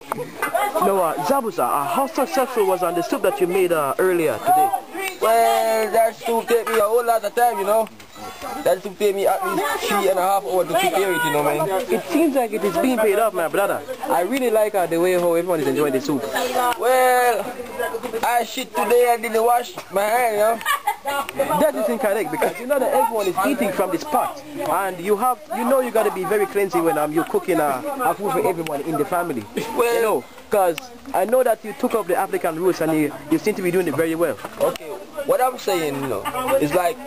No, zabuza, how successful was on the soup that you made earlier today? Well, that soup take me a whole lot of time, you know. That soup take me at least 3.5 hours to prepare it, you know, man. It seems like it is being paid off, my brother. I really like the way how everyone is enjoying the soup. Well, I shit today and didn't wash my hand, you know. That is incorrect because you know that everyone is eating from this pot, and you know you got to be very cleansy when you're cooking a food for everyone in the family. Well, you know, because I know that you took up the African roots and you seem to be doing it very well. Okay, what I'm saying, you know, is like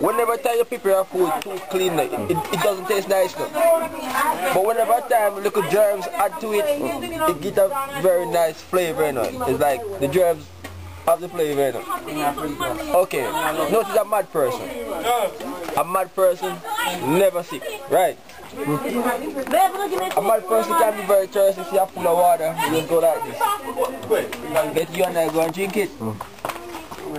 whenever time you prepare food too clean, it doesn't taste nice, no. But whenever time little germs add to it, it gets a very nice flavor, you know. It's like the germs have the flavor, you know. Okay, notice a mad person. A mad person never sick, right? A mad person can be very thirsty. If you have full of water, you just go like this. Get you and I go and drink it.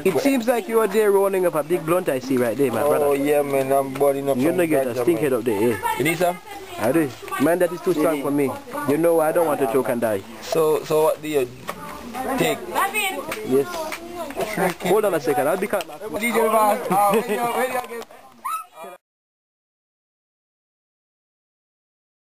It seems like you are there rolling up a big blunt I see right there, my brother. Oh yeah, man, I'm burning up. You know get a stink head up there, eh? You need some? I do. Man, that is too strong for me. You know I don't want to choke and die. So what do you take? Yes. Hold on a second, I'll be coming back.